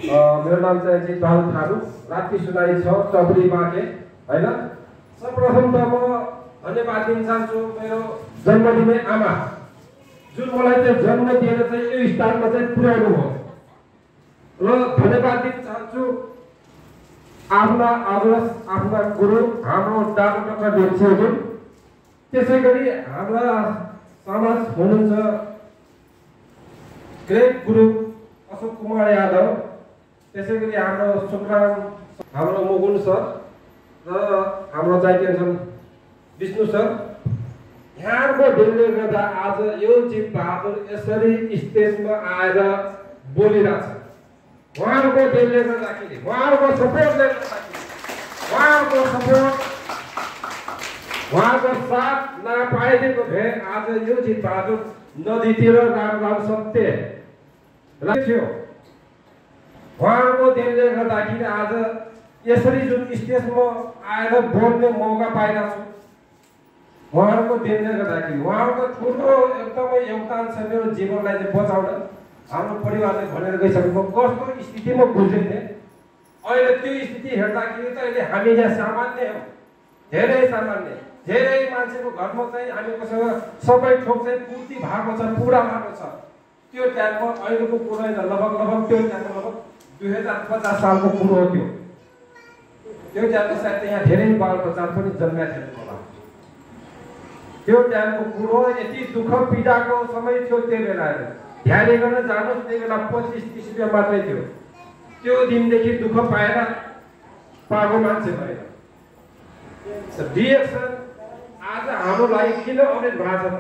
मेरो नाम चाहिँ जितबहादुर थारू, राप्ती सुनाई 6 चौबडी बाँके हैन। सर्वप्रथम त म धन्यवाद दिन चाहन्छु मेरो जन्मदिने आमा, जुन मलाई चाहिँ जन्म दिएर चाहिँ यो स्थानमा चाहिँ पुर्याउनु भयो। र धन्यवाद दिन चाहन्छु आफ्ना आदर्श, आफ्ना गुरु हाम्रो डाक्टर लेप्चेज्यू, त्यसै गरी हाम्रा समाज हुनुहुन्छ ग्रेट गुरु अशोक कुमार यादव, त्यसै गरी हाम्रो सुखराम, हाम्रो मुगुन सर र हाम्रो जाइटेन्सन विष्णु सर। यहाँको देनले गर्दा आज यो जितबहादुर यसरी स्टेजमा आएर बोलिरहेछ। उहाँहरूको देनले गर्दाखेरि, उहाँहरूको सपोर्टले गर्दाखेरि, उहाँको साथ नपाइदिएको भए आज यो जितबहादुर नदीतिर राम सत्य थियो। उहाँहरूको देनले गर्दाखेरि आज यसरी जुन स्टेजमा आएर बोल्ने मौका पाइरहेको छु, उहाँहरूको देनले गर्दाखेरि। उहाँहरूको ठुलो एकदमै योगदान छ मेरो जीवनलाई चाहिँ बचाउन। हाम्रो परिवारले भनेर गइसकेको कस्तो स्थितिमा गुज्रेको थिएँ, अहिले त्यो स्थिति हेर्दाखेरि त अहिले हामी यहाँ सामान्य हौँ, धेरै सामान्य। धेरै मान्छेको घरमा चाहिँ हामीसँग सबै थोक चाहिँ पूर्ति भएको छ, पुरा भएको छ। त्यो टाइममा अहिलेको कुरो होइन, लगभग त्यो टाइममा लगभग 2050 सालको कुरो हो। त्यो टाइममा सायद यहाँ धेरै बाल बच्चा पनि जन्मेको थिएन होला। त्यो टाइमको कुरो, यति दुःख पीडाको समय थियो त्यो बेला। ध्यान गर्न जानुहोस्, त्यो बेला 25-30 रुपियाँ मात्रै थियो। त्यो दिनदेखि दुःख पाएर पाएको मान्छे भएन। रिएक्सन आज हाम्रो लागि किन अनेक भएको छ त?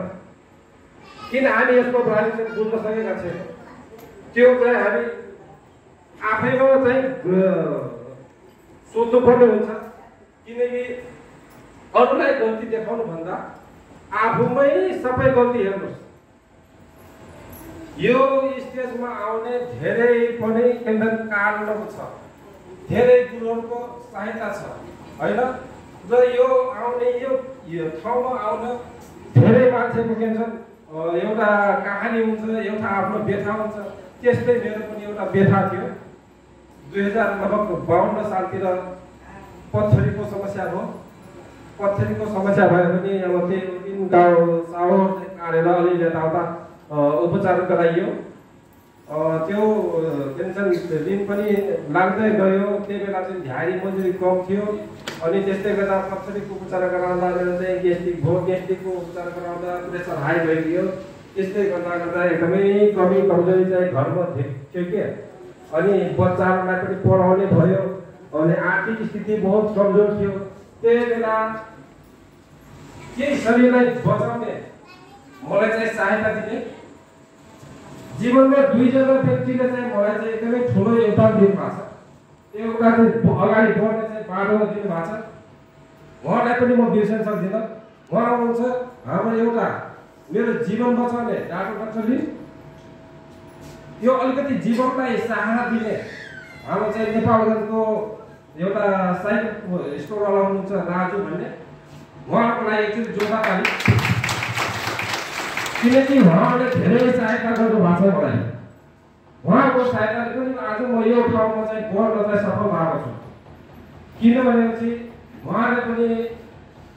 किन हामी यसको बारेमा चाहिँ बुझ्न सकेका छैनौँ? त्यो चाहिँ हामी आफैमा चाहिँ सोध्नुपर्ने हुन्छ। किनकि अरूलाई गल्ती देखाउनु भन्दा आफूमै सबै गल्ती हेर्नुहोस्। यो स्टेजमा आउने धेरै पनि कारणहरू छ, धेरै गुरुहरूको सहायता छ हैन। र यो आउने यो ठाउँमा आउन धेरै मान्छेको के भन्छन् एउटा कहानी हुन्छ, एउटा आफ्नो व्यथा हुन्छ। त्यस्तै मेरो पनि एउटा व्यथा थियो। 2052 सालतिर पत्थरीको समस्या भयो। पत्थरीको समस्या भयो भने अब त्यो गाउँ साउर काटेर अलि यताउता उपचार गराइयो। त्यो टेन्सन दिन पनि लाग्दै गयो। त्यो बेला चाहिँ झारी मजुरी कम थियो। अनि त्यस्तै गर्दा पत्थरीको उपचार गराउँदा चाहिँ ग्यास्ट्रिक भयो, ग्यास्ट्रिकको उपचार गराउँदा प्रेसर हाई भइदियो। त्यस्तै गर्दा एकदमै कमी कमजोरी चाहिँ घरमा थियो के। अनि बच्चाहरूलाई पनि पढाउने भयो। अनि आर्थिक स्थिति बहुत कमजोर थियो। त्यही बेला केही शरीरलाई बचाउने मलाई चाहिँ सहायता दिने जीवनमा 2 जना व्यक्तिले चाहिँ मलाई चाहिँ एकदमै ठुलो योगदान दिनुभएको छ। एउटा चाहिँ अगाडि बढ्ने चाहिँ बाटो दिनुभएको छ। उहाँलाई पनि म बिर्सन सक्दिनँ। उहाँ हुनुहुन्छ हाम्रो एउटा मेरो जीवन बचाउने डाक्टर। यो अलिकति जीवनलाई सहारा दिने हाम्रो चाहिँ नेपालको एउटा साइकल स्टोरवाला हुनुहुन्छ राजु भन्ने। उहाँको लागि एकचोटि जोरदार ताली, किनकि उहाँले धेरै सहायता गर्नुभएको छ मलाई। उहाँको सहायताले पनि आज म यो ठाउँमा चाहिँ बढ्न चाहिँ सफल भएको छु। किनभनेपछि उहाँले पनि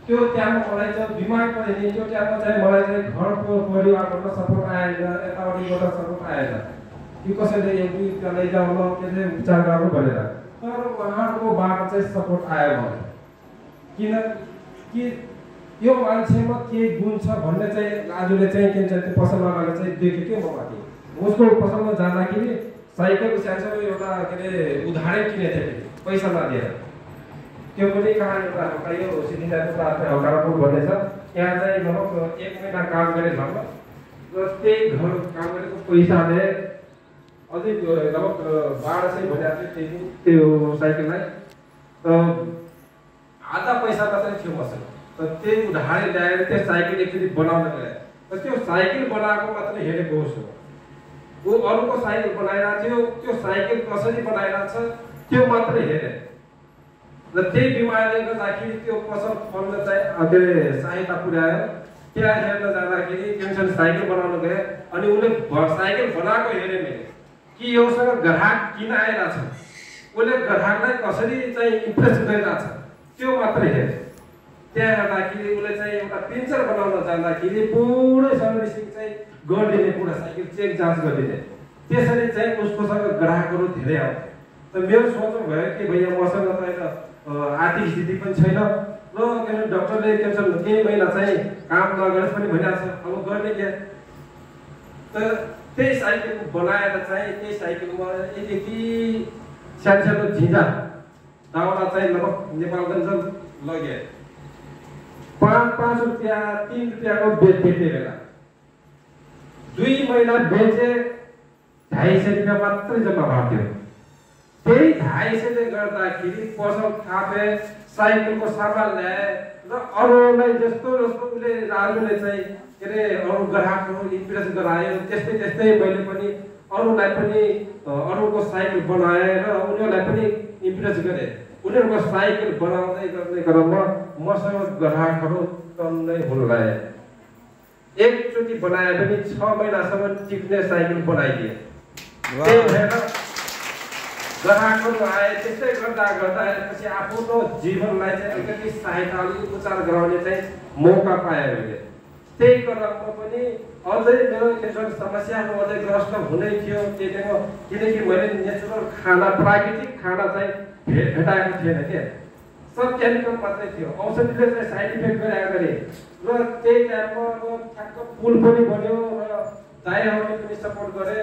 त्यो टाइममा मलाई चाहिँ बिमार परेँ, त्यो टाइममा चाहिँ मलाई चाहिँ घरको परिवारबाट सपोर्ट आएन, यताउतिबाट सपोर्ट आएन। यो कसैले एउटा लैजाउन त्यसले उपचार गर्नु भनेर। तर उहाँहरूकोबाट चाहिँ सपोर्ट आयो मलाई। किनकि यो मान्छेमा के गुण छ भन्ने चाहिँ राजुले चाहिँ के भन्छ पसलमा गएर चाहिँ देख्यो के ममाथि। उसको पसलमा जाँदाखेरि साइकलको सानो एउटा के अरे उधारै किनेको थिएँ पैसा नदिएर। त्यो पनि कहाँ एउटा यो सिद्धिदाको हौकाराको भन्ने छ। यहाँ चाहिँ लगभग 1 महिना काम गरेँ घरमा। र त्यही घर काम गरेको पैसाले अझै लगभग 1200 भनेको थियो त्यो साइकललाई। आधा पैसा मात्रै थियो मसँग। त्यही उधारै ल्याएर त्यो साइकल एकचोटि बनाउन गएँ। र त्यो साइकल बनाएको मात्रै हेरेको होस्। ऊ अरूको साइकल बनाइरहेको थियो, त्यो साइकल कसरी बनाइरहेको छ त्यो मात्रै हेरेँ। र त्यही बिमारले गर्दाखेरि त्यो पसल खोल्न चाहिँ के अरे सहायता पुर्यायो। त्यहाँ हेर्न जाँदाखेरि टेन्सन साइकल बनाउन गएँ। अनि उसले साइकल बनाएको हेरेँ मैले। कि योसँग ग्राहक किन आइरहेछ, उसले ग्राहकलाई कसरी चाहिँ इम्प्रेस गरिरहेछ, त्यो मात्रै हेर्छ। त्यहाँ हेर्दाखेरि उसले चाहिँ एउटा पिन्चर बनाउन जाँदाखेरि पुरै सर्भिसिङ चाहिँ गरिदिने, पुरा साइकल चेक जाँच गरिदिने। त्यसरी चाहिँ उसकोसँग ग्राहकहरू धेरै आउँथे। त मेरो सोच भयो कि भैया मसँग त होइन आर्थिक स्थिति पनि छैन र के डक्टरले के भन्छ केही महिना चाहिँ काम नगरेस् पनि भनिरहेको छ, अब गर्ने क्या। त त्यही साइकल बनाएर चाहिँ त्यही साइकलमा यति सानो सानो झिझा दाउरा चाहिँ लगभग नेपालगञ्ज लगे 5 रुपियाँ 3 रुपियाँको बेच्थे। त्यति बेला 2 महिना बेचे 250 रुपियाँ मात्रै जम्मा भएको थियो। त्यही 250ले गर्दाखेरि पसल थापे, साइकलको सामान ल्याए र अरूलाई जस्तो जस्तो उसले राजुले चाहिँ के अरे अरू ग्राहकहरू इम्प्रेस गरायो, त्यस्तै त्यस्तै मैले पनि अरूलाई पनि अरूको साइकल बनाएर उनीहरूलाई पनि इम्प्रेस गरेँ। उनीहरूको साइकल बनाउँदै गर्दै क्रममा मसँग ग्राहकहरू टन्नै हुन लागे। एकचोटि बनाए पनि 6 महिनासम्म टिक्ने साइकल बनाइदिए। त्यही भएर ग्राहकहरू आए। त्यस्तै गर्दा गर्दा पछि आफ्नो जीवनलाई चाहिँ अलिकति सहायता उपचार गराउने चाहिँ मौका पाएँ मैले। त्यही क्रममा पनि अझै मेरो केही समस्याहरू अझै ग्रस्त हुँदै थियो। त्यतिमा किनकि मैले नेचुरल खाना, प्राकृतिक खाना चाहिँ भेटाएको थिएन क्या, सब केमिकल मात्रै थियो। औषधिले चाहिँ साइड इफेक्ट गरेको गरे र त्यही टाइममा अब ठ्याक्क पुल पनि बन्यो र दाइहरूले पनि सपोर्ट गरे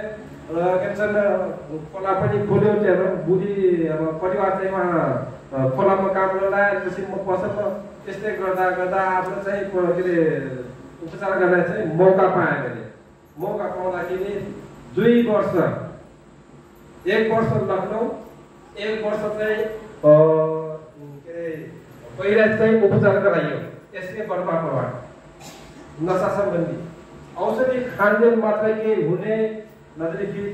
र के भन्छ खोला पनि खोल्यो। त्यहाँ बुढी अब परिवार चाहिँ उहाँ खोलामा काम गर्न लगाएपछि म पसलमा त्यस्तै गर्दा गर्दा आफ्नो चाहिँ के अरे उपचार गर्ने चाहिँ मौका पाएँ मैले। मौका पाउँदाखेरि 2 वर्ष, 1 वर्ष लखनऊ, 1 वर्ष चाहिँ के अरे पहिला चाहिँ उपचार गराइयो यसले बर्बादबाट नसा सम्बन्धी औषधि खाद्य मात्रै के हुने नजरी फेरि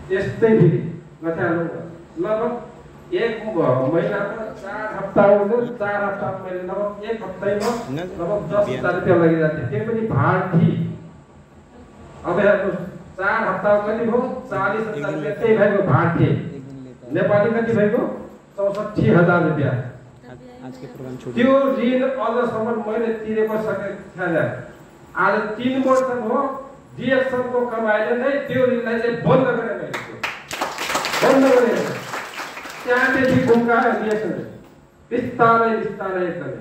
त्यस्तै फेरि नथाल्नु। लगभग 1 महिनामा 4 हप्ता हुँदै 4 हप्ता मैले लगभग 1 हप्तामा लगभग 10,000 रुपियाँ लगिरहेको थियो। त्यो पनि भाड थी। अब हेर्नुहोस् 4 हप्ता कति भयो, 40,000 रुपियाँ त्यही भएको भाड थिए। नेपाली कति भएको 64,000 रुपियाँ। त्यो ऋण अझसम्म मैले तिरेको सकेको थिएन। आज 3 वर्ष भयो डिएक्सनको कमाइले नै त्यो ऋणलाई चाहिँ बन्द गरेँ मैले। बन्द गरेँ त्यहाँदेखि गुम्कायो डिएक्सनले बिस्तारै बिस्तारै एकदमै।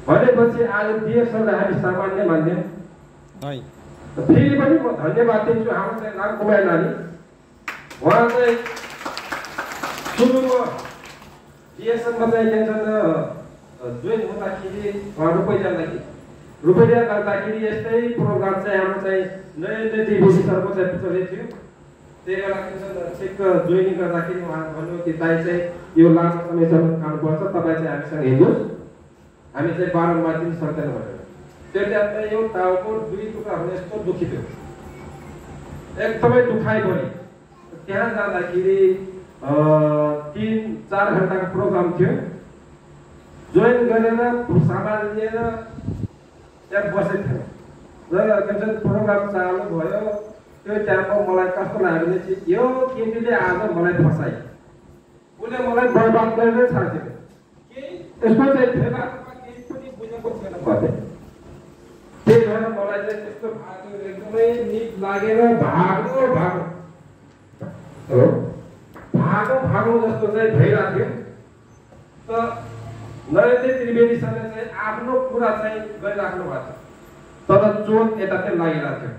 भनेपछि आज डिएक्सनलाई हामी सामान्य मान्यौँ। फेरि पनि म धन्यवाद दिन्छु हाम्रो चाहिँ रामकुमार नानी। उहाँ चाहिँ सुरुमा डिएक्सनमा चाहिँ टेन्सन जोइन हुँदाखेरि उहाँ रुपैयाँ गर्दाखेरि यस्तै प्रोग्राम चाहिँ हाम्रो चाहिँ नरेन्द्र टिभी सरको चाहिँ चलेको थियो। त्यही बेला ठिक जोइनिङ गर्दाखेरि उहाँ भन्नु कि दाइ चाहिँ यो लामो समयसम्म खानुपर्छ, तपाईँ चाहिँ हामीसँग हिँड्नुहोस्, हामी चाहिँ बारम्बार दिन सक्दैन भनेर। त्यो टाइममा यो टाउको 2 टुक्रा हुने यस्तो दुखी थियो, एकदमै दुखाइ बढी। त्यहाँ जाँदाखेरि 3-4 घन्टाको प्रोग्राम थियो। जोइन गरेर सामान लिएर त्यहाँ बसेको थियो र के भन्छ प्रोग्राम चालु भयो। त्यो टाइममा मलाई कस्तो लाग्यो भने यो केटीले आज मलाई फसाइ, उसले मलाई बर्बाद गरेर छाड्थ्यो। यसको चाहिँ फेला केही पनि बुझेको थिएन कतै। त्यही भएर मलाई चाहिँ त्यस्तो एकदमै निक लागेर भागो जस्तो चाहिँ भइरहेको थियो। त नरेन्द्र त्रिवेदी सरले चाहिँ आफ्नो कुरा चाहिँ गरिराख्नु भएको छ, तर चोट यतातिर लागिरहेको थियो।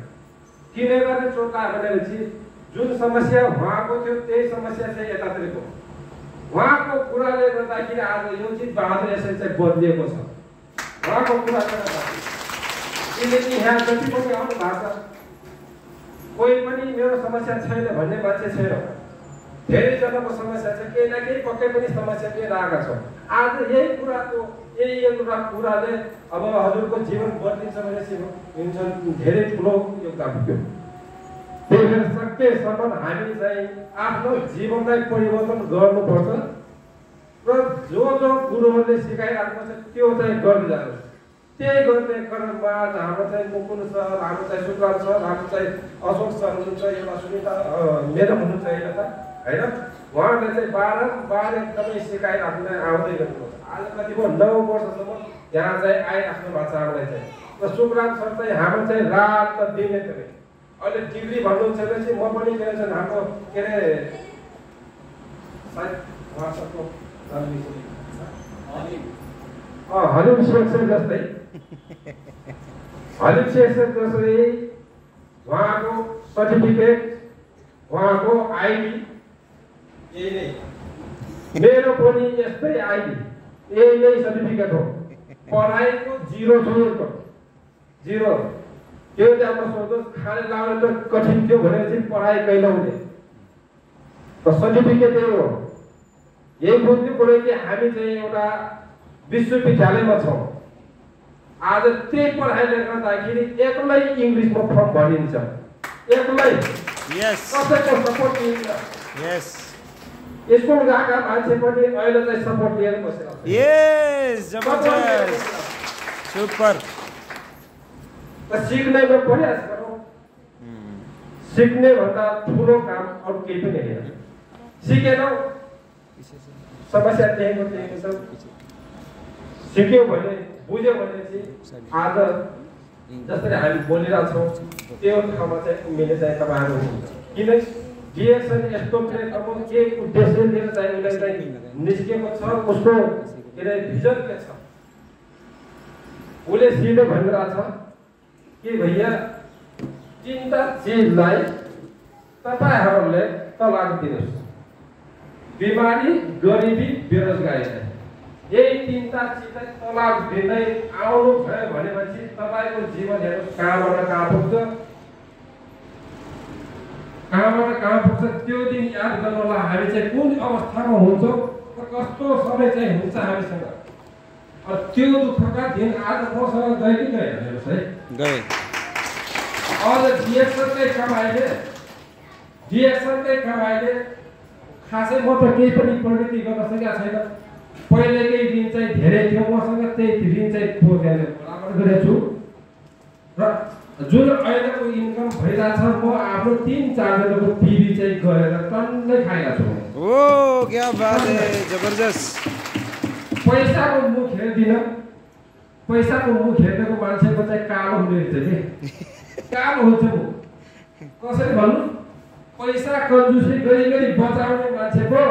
किन गर्ने चोट लाग्यो भनेपछि जुन समस्या उहाँको थियो त्यही समस्या चाहिँ यतातिरको उहाँको कुराले गर्दाखेरि आज यो चिज बहादुर यसरी चाहिँ बदलिएको छ। उहाँको कुरा किनकि यहाँ जति पनि आउनु भएको छ कोही पनि मेरो समस्या छैन भन्ने मान्छे छैन। धेरैजनाको समस्या छ, केही न केही पक्कै पनि समस्या लिएर आएका छौँ। आज यही एउटा कुराले अब हजुरको जीवन बदलिन्छ भनेपछि धेरै ठुलो योगदान थियो। त्यही भएर सकेसम्म हामी चाहिँ आफ्नो जीवनलाई परिवर्तन गर्नुपर्छ र जो गुरुहरूले सिकाइराख्नु छ त्यो चाहिँ गर्दै जानुहोस्। त्यही गर्ने क्रममा आज हाम्रो चाहिँ मुकुल सर, हाम्रो चाहिँ सुब्राम सर, हाम्रो चाहिँ अशोक सर हुनुहुन्छ, एउटा सुनिता म्याडम हुनुहुन्छ होइन त होइन, उहाँहरूले चाहिँ बारम्बार एकदमै सिकाइराख्दै आउँदै गर्नुहुन्छ। आज कति भयो 9 वर्षसम्म यहाँ चाहिँ आइराख्नु भएको छ हामीलाई चाहिँ। र सुब्राम सर चाहिँ हाम्रो चाहिँ रात र दिन एकदमै अहिले डिग्री भन्नुहुन्छ भनेपछि म पनि के भन्छ हाम्रो के अरे सायद उहाँको हलिम शेख जस्तै हलिम शेख जस्तै उहाँको सर्टिफिकेट, उहाँको आइडी यही नै, मेरो पनि यस्तै आइडी यही नै सर्टिफिकेट हो। पढाइको 0 छोडेको 0। त्यो चाहिँ अब सोध्नुहोस् खाने लाउन त कठिन थियो भनेपछि पढाइ कहिले हुने, त सर्टिफिकेट यही हो। यही बुझ्नु पऱ्यो कि हामी चाहिँ एउटा विश्वविद्यालयमा छौँ। आज त्यही पढाइले गर्दाखेरि एक्लै इङ्ग्लिसमा फर्म भरिन्छ, एक्लै कसैको सपोर्ट लिन्छ। स्कुल गएका मान्छे पनि अहिले चाहिँ सपोर्ट लिएर बसेर सिक्नेमा प्रयास गरौँ। सिक्ने भन्दा ठुलो काम अरू केही पनि होइन। सिकेनौँ समस्या त्यहीँको छ। सिक्यो भने बुझ्यो भने चाहिँ आज जसरी हामी बोलिरहेछौँ त्यो ठाउँमा चाहिँ उम्मिने चाहिँ तपाईँहरू हुनुहुन्छ। किन डिएक्सन यस्तो अब के उद्देश्य लिएर चाहिँ उसलाई चाहिँ निस्केको छ, उसको के अरे भिजन के छ, उसले सिधै भनिरहेछ कि भैया 3टा चिजलाई तपाईँहरूले तलाक दिनुहोस्, बिमारी, गरिबी, बेरोजगारी। यही 3टा चिजलाई तलाक दिँदै आउनु भयो भनेपछि तपाईँको जीवन हेर्नुहोस् कहाँबाट कहाँ पुग्छ, कहाँबाट कहाँ पुग्छ। त्यो दिन याद गर्नु होला हामी चाहिँ कुन अवस्थामा हुन्छौँ र कस्तो समय चाहिँ हुन्छ हामीसँग। त्यो दुःखका दिन आज मसँग गए कि गएन हेर्नुहोस् है, गए। अझ डिएक्सनकै कमाइले खासै म त केही पनि प्रगति गर्न सकेका छैन। पहिलेकै दिन चाहिँ धेरै थियो मसँग, त्यही दिन चाहिँ बराबर गरेको छु र जुन अहिलेको इन्कम भइरहेछ म आफ्नो 3-4 जनाको टिभी चाहिँ गरेर टन्नै खाइरहेको छु। ओ क्या बात है, जबरदस्त। पैसाको मुख हेर्दिनँ, पैसाको मुख हेर्नेको मान्छेको चाहिँ कालो हुने रहेछ कि कालो हुन्छ मुख। कसरी भन्नु, पैसा कन्जुसी गरी बचाउने मान्छेको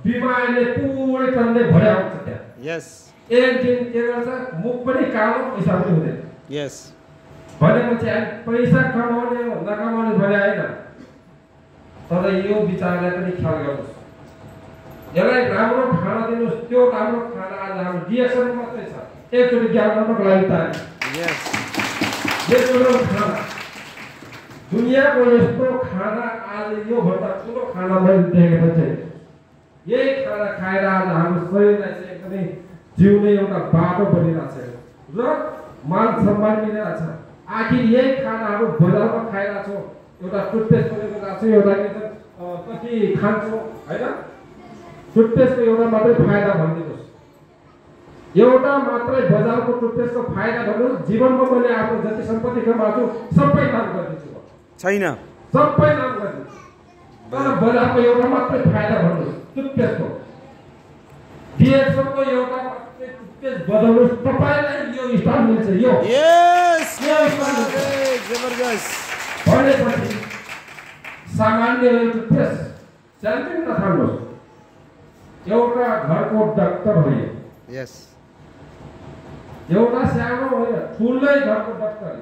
बिमारीले पुरै टन्नै भर्या हुन्छ त्यहाँ। एक दिन के गर्छ मुख पनि कालो, पैसा पनि हुँदैन। भनेपछि हामी पैसा कमाउने नकमाउने भने होइन, तर यो विचारलाई पनि ख्याल गर्नुहोस्। यसलाई राम्रो खाना दिनुहोस्। त्यो राम्रो खाना आज हाम्रो डिएक्सन मात्रै छ। एकचोटि ज्ञान गर्नको लागि खाना दुनियाँको यस्तो खाना आज योभन्दा ठुलो खाना मैले देखेको थिएँ। यही खाना खाएर आज हाम्रो शरीरलाई चाहिँ एकदमै जिउने एउटा बाटो बनिरहेको छ र मान सम्मान मिलिरहेको छ। आखिर यही खानाहरू बजारमा खाइरहेको छौँ। एउटा टुथपेस्ट पनि गएको छ, एउटा कति खान्छौँ होइन। टुथपेस्टको एउटा मात्रै फाइदा भनिदिनुहोस्, एउटा मात्रै बजारको टुथपेस्टको फाइदा भन्नुहोस्। जीवनमा मैले आफ्नो जति सम्पत्ति कमाएको छु सबै नाम गरिदिन्छु छैन, सबै नाम गरिदिन्छु, तर बजारको एउटा मात्रै फाइदा भन्नुहोस् टुथपेस्टको। डिएक्सनको एउटा मात्रै टुथपेस्ट बजाउनुहोस्, तपाईँलाई यो स्टार मिल्छ। यो जबरदस्त भनेपछि सामान्य टुथपेस्ट स्याम्पिङ नखानुहोस्। एउटा घरको डाक्टर हो यो, एउटा सानो होइन, ठुलै घरको डाक्टर।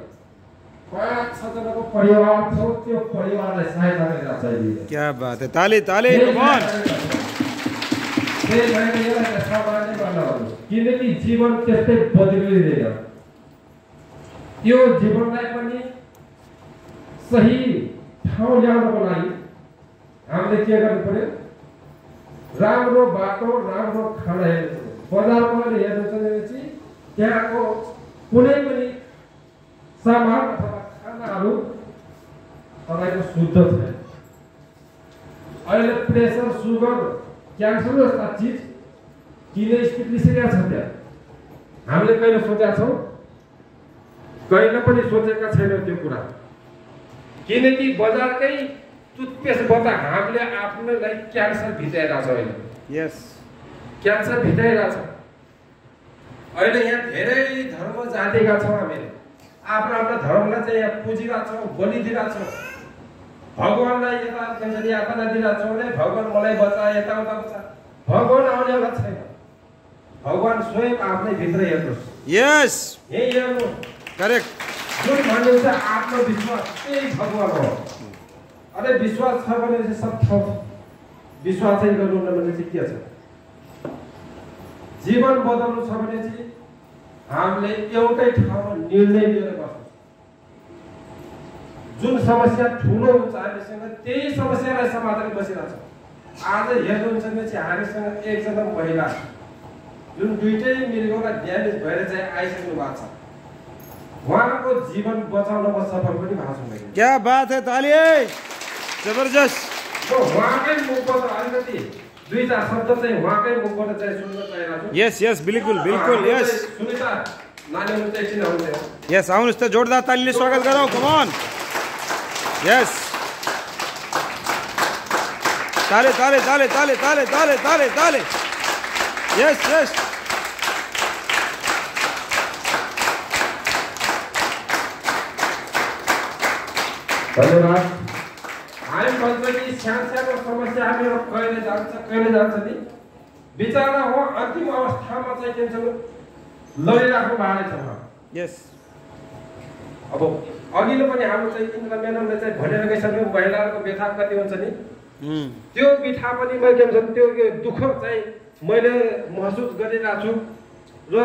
5-6 जनाको परिवार छ, त्यो परिवारलाई सहायता गरिरहेको छ। क्या बात है, ताली ताली कमान। त्यही भएर यसलाई सामान्य बनाउनुहोस्, किनकि जीवन त्यस्तै बदलिँदैन। त्यो जीवनलाई पनि सही ठाउँ ल्याउनको लागि हामीले के गर्नु पर्यो, राम्रो बाटो, राम्रो खाना हेर्नु पर्यो। बजारमा हेर्नु भनेपछि त्यहाँको कुनै पनि सामान अथवा खानाहरू तपाईँको शुद्ध छैन। अहिले प्रेसर, सुगर, क्यान्सर जस्ता चिज किन स्थितिले सिकेका छ त्यहाँ हामीले कहिले सोचेका छौँ? कहिले पनि सोचेका छैनौँ त्यो कुरा। किनकि बजारकै टुथपेस्ट बता हामीले आफ्नोलाई क्यान्सर भित्राइरहेछ अहिले। यस क्यान्सर भित्राइरहेछ। अहिले यहाँ धेरै धर्म जातिका छौँ हामीले। आफ्नो आफ्नो धर्मलाई चाहिँ यहाँ पुजिरहेछौँ, बलिदिरहेको छौँ। भगवान्लाई यता भन्छ यातना दिइरहेको छौँ भने भगवान् मलाई बचा, यताउता बचा। भगवान् आउने एउटा छैन। भगवान् स्वयं आफ्नै भित्र हेर्नुहोस्। यस यही हेर्नु। करेक्ट। जुन भनिन्छ आत्मविश्वास त्यही भगवान् हो। अरे विश्वास छ भने चाहिँ सब छ। विश्वासै गर्नु भने चाहिँ के छ? जीवन बदल्नु छ भने चाहिँ हामीले एउटै ठाउँमा निर्णय लिएर बस्नु। जुन समस्या ठुलो हुन्छ हामीसँग त्यही समस्यालाई समाधान बसिरहेको छ। आज हेर्नुहुन्छ भने चाहिँ हामीसँग एकजना महिला जुन दुईटै मिलेर ड्यामेज भएर चाहिँ आइसक्नु भएको छ। उहाँको जीवन बचाउनमा सफल पनि भएको छ। क्या बात है, ताली जबरदस्त। उहाँकै मुखबाट अलिकति दुई चार शब्द चाहिँ उहाँकै मुखबाट चाहिँ सुन्न चाहिरहेको छु। यस यस बिल्कुल बिल्कुल यस। सुनिता नानीहरु चाहिँ एकछिन आउनु। यस आउनुहोस् त, जोरदार तालीले स्वागत गरौँ। कम अन। यस ताली ताली ताली ताली ताली ताली ताली ताली। यस यस धन्यवाद। हामी भन्छ कि सानो समस्या हामीहरू कहिले जान्छ नि बिचारा हो अन्तिम अवस्थामा चाहिँ के छ लडिराख्नु भएको छ। यस अब अघिल्लो पनि हाम्रो चाहिँ इन्द्र म्याडमले चाहिँ भनेर गइसक्यो महिलाहरूको व्यथा कति हुन्छ नि त्यो बिठा पनि मैले के भन्छ त्यो दुःख चाहिँ मैले महसुस गरिरहेको छु। र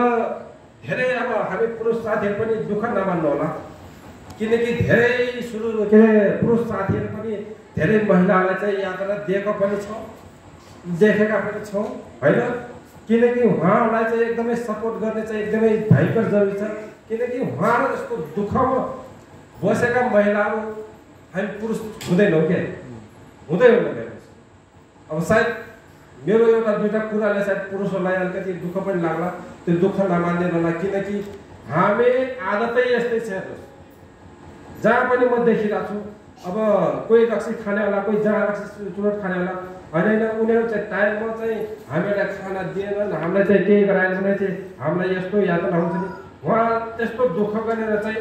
धेरै अब हामी पुरुष साथीहरू पनि दुःख नमान्नु होला, किनकि धेरै सुरु के पुरुष साथीहरू पनि धेरै महिलालाई चाहिँ यातना दिएको पनि छ, देखेका पनि छौँ होइन। किनकि उहाँहरूलाई चाहिँ एकदमै सपोर्ट गर्ने चाहिँ एकदमै भयङ्कर जरुरी छ। किनकि उहाँहरू जस्तो दुःखमा बसेका महिलाहरू हामी पुरुष हुँदैनौँ के हुँदै हुँदैन। अब सायद मेरो एउटा दुईवटा कुराले सायद पुरुषहरूलाई अलिकति दुःख पनि लाग्ला, त्यो दुःख नमान्दैन होला। किनकि हामी आदतै यस्तै छ। जहाँ पनि म देखिरहेको छु अब कोही रक्सी खानेवाला, कोही जहाँ रक्सी चुरोट खानेवाला होइन, उनीहरू चाहिँ टाइममा चाहिँ हामीलाई खाना दिएनन्, हामीलाई चाहिँ केही गराएन भने चाहिँ हामीलाई यस्तो यातना हुन्छ नि। उहाँ त्यस्तो दुःख गरेर चाहिँ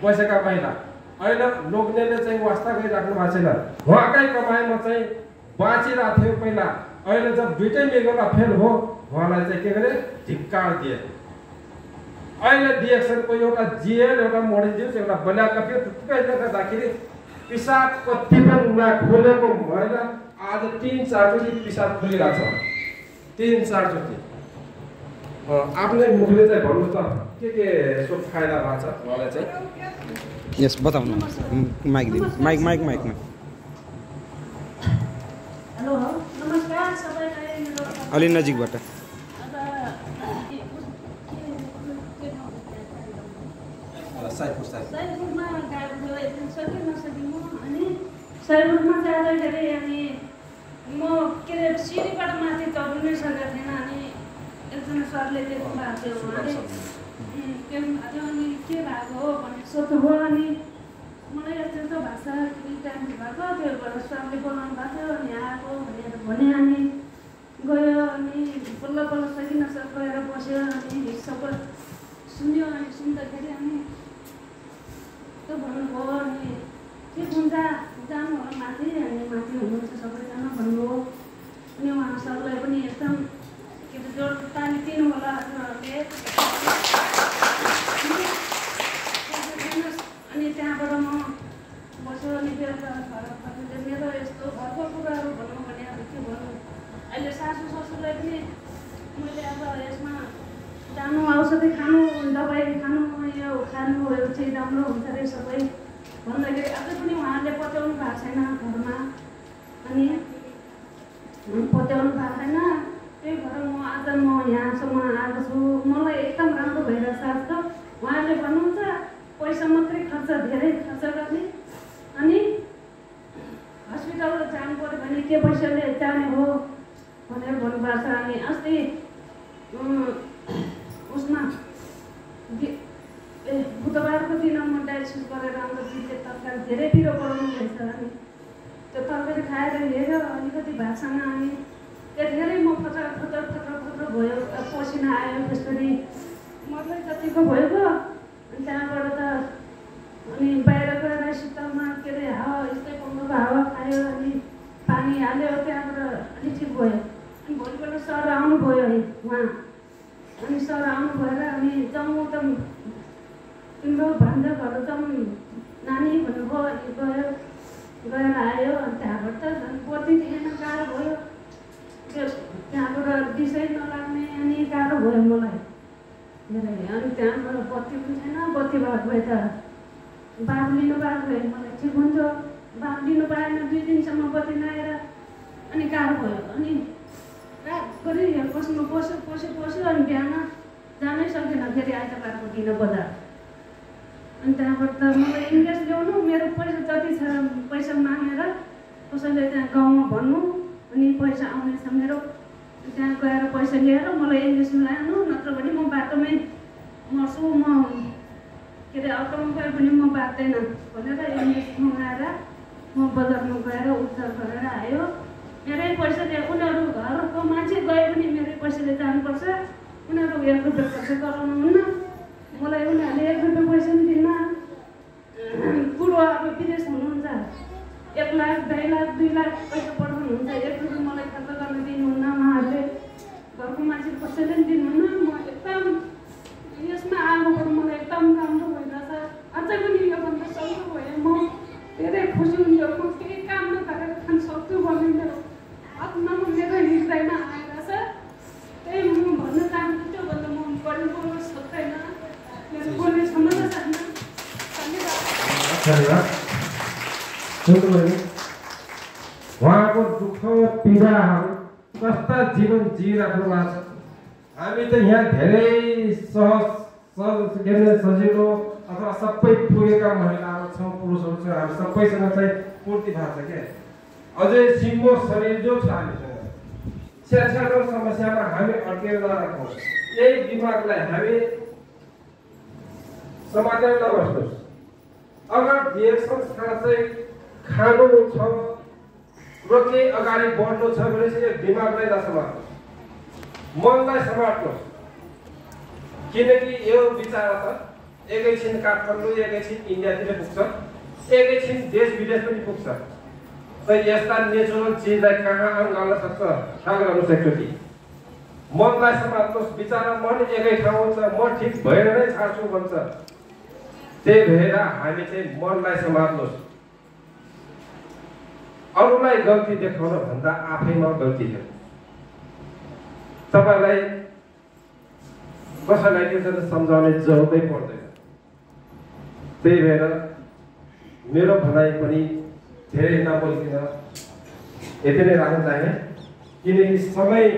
बसेका महिला अहिले लोग्नेले चाहिँ वास्ता गरिराख्नु भएको छैन। उहाँकै कमाइमा चाहिँ बाँचिरहेको थियो पहिला। अहिले जब दुइटै मिलेर फेल हो उहाँलाई चाहिँ के गरे धिक्कार दिए। अहिले डिएक्सनको एउटा जिएल एउटा मोडिदियोस् एउटा बलिया कपी थुप्रै गर्दाखेरि पिसाब कति पनि खोलेको महिला आज 3-4 चोटि पिसाब खोलिरहेको छ। 3-4 चोटि आफ्नै मुखले चाहिँ भन्नु त के यसो फाइदा भएको छ उहाँलाई चाहिँ। यस बताउनु। माइक दिनु। माइक माइक माइकमा हेलो नमस्कार सबैलाई। अलि नजिकबाट। सयपुरमा गएको थियो, सके नसकिनु अनि सयपुरमा जाँदाखेरि अनि म के अरे सिँढीबाट माथि चढ्नु नै सकेको थिएन। अनि एकजना सरले देख्नु भएको थियो, उहाँले देख्नु भएको थियो। अनि के भएको हो भनेर सोध्नुभयो। अनि मलाई यस्तो यस्तो भाषा टाइम भएको त्यो भएर सरले बोलाउनु भएको थियो। अनि आएको भनेर भने अनि गयो। अनि बल्ल बल्ल सकिन सर गएर बस्यो। अनि सबै सुन्यो। अनि सुन्दाखेरि अनि त्यो भन्नुभयो अनि के हुन्छ जानु होला माथि। अनि माथि हुनुहुन्छ सबैजना भन्नुभयो। अनि उहाँ सरलाई पनि एकदम के अरे जोड ताली दिनु होला हजुरहरूले। अनि त्यहाँबाट म बस्यो। अनि बेलुका घर फर्केर मेरो यस्तो घरको कुराहरू भनौँ भने अब के भन्नु, अहिले सासू ससुरलाई पनि मैले अब यसमा जानु औषधि खानु दबाई खानु यो खानुहरू चाहिँ राम्रो हुन्छ अरे सबै भन्दाखेरि अझै पनि उहाँहरूले पत्याउनु भएको छैन घरमा। अनि पत्याउनु भएको छैन। त्यही भएर म आज यहाँसम्म आएको छु। मलाई एकदम राम्रो भइरहेछ। आज त उहाँहरूले भन्नुहुन्छ पैसा मात्रै खर्च धेरै खर्च गर्ने अनि हस्पिटल जानु पऱ्यो भने के पैसाले जाने हो भनेर भन्नुभएको छ। अनि अस्ति उसमा बुधबारको दिन म डायलिसिस गरेर अन्त दिदीले तरकारी धेरै पिरो बनाउनु भएछ अनि त्यो तरकारी खाएर हेऱ्यो अलिकति भाषामा अनि धेरै म फटर भयो पसिना आयो त्यसरी मकै जतिको भयो अनि त्यहाँबाट त अनि बाहिर गएर शीतलमा के अरे हावा यस्तै पङ्गोको हावा खायो अनि पानी हाल्यो त्यहाँबाट अलिक ठिक भयो अनि भोलिपल्ट सर आउनुभयो उहाँ अनि सर आउनु भएर अनि जाउँ त तिम्रो भान्जा घर जाउँ नानी भन्नुभयो अनि गयो गएर आयो अनि त्यहाँबाट त झन् बत्ती थिएन गाह्रो भयो त्यो त्यहाँबाट दिसै नलाग्ने अनि गाह्रो भयो मलाई अनि त्यहाँबाट बत्ती पनि छैन बत्ती भएको भए त बाघ लिनु भएको भए मलाई ठिक हुन्थ्यो बाघ लिनु पाएन 2 दिनसम्म बत्ती नआएर अनि गाह्रो भयो अनि रातभरि बस्नु बस्यो अनि बिहान जानै सकेन फेरि आइतबारको दिन बजार अनि त्यहाँबाट त मलाई इन्गेज ल्याउनु मेरो पैसा जति छ पैसा मागेर कसैले त्यहाँ गाउँमा भन्नु अनि पैसा आउनेछ मेरो त्यहाँ गएर पैसा लिएर मलाई इन्गेज ल्याउनु नत्र भने म बाटोमै मर्छु म के अरे अटोमा गए पनि म बाँच्दैन भनेर इन्गेज मगाएर म बजारमा गएर उपचार गरेर आयो मेरै पैसाले उनीहरू घरको मान्छे गए पनि मेरै पैसाले जानुपर्छ उनीहरू 1 रुपियाँ खर्च गराउनुहुन्न मलाई उनीहरूले 1 रुपियाँ पैसा पनि दिन्न बुढो अब विदेश हुनुहुन्छ 1 लाख 2 लाख 2 लाख पैसा पठाउनुहुन्छ 1 रुपियाँ मलाई खर्च गर्न दिनुहुन्न उहाँहरूले घरको मान्छे कसैले पनि दिनुहुन्न म एकदम यसमा आगोबाट मलाई एकदम राम्रो भइरहेछ अझै पनि योभन्दा सजिलो भयो म धेरै खुसी हुन्थ्यो म केही काम नगरेर खान सक्छु भन्ने मेरो आत्मामा मेरो हृदयमा आएर छ त्यही म भन्न चाहन्छु त्योभन्दा म बढी बोल्न सक्दैन मेरो बोल्ने क्षमता छैन धन्यवाद सुन्नुभयो उहाँको दुःख पीडाहरू कस्ता जीवन जिइराख्नु भएको छ हामी त यहाँ धेरै सहज के अरे सजिलो अथवा सबै पुगेका महिलाहरू छौँ पुरुषहरू छौँ हामी सबैसँग चाहिँ पूर्ति भएको छ क्या अझै सिङ्गो शरीर जो छ हामीसँग सानो समस्यामा हामी अड्केर नराखौँ यही दिमागलाई हामी समातेर नबस्नुहोस् अगर धेरै संस्कार चाहिँ खानु छ र केही अगाडि बढ्नु छ भने चाहिँ यो दिमागलाई नसमात्नुहोस् मनलाई समात्नुहोस् किनकि यो विचार त एकैछिन काठमाडौँ एकैछिन इन्डियातिर पुग्छ एकैछिन देश विदेश पनि पुग्छ त यस्ता नेचुरल चिजलाई कहाँ अँगाल्न सक्छ थाहा गर्नु सक्छ कि मनलाई समात्नुहोस् विचार मन एकै ठाउँ हुन्छ म ठिक भएर नै छाड्छु भन्छ त्यही भएर हामी चाहिँ मनलाई समात्नुहोस् अरूलाई गल्ती देखाउन भन्दा आफैमा गल्ती हो तपाईलाई कसैलाई त्यसरी सम्झाउने जरुरतै पर्दैन त्यही भएर मेरो भनाइ पनि धेरै नबोलिकन यति नै राख्न चाहे किनकि समय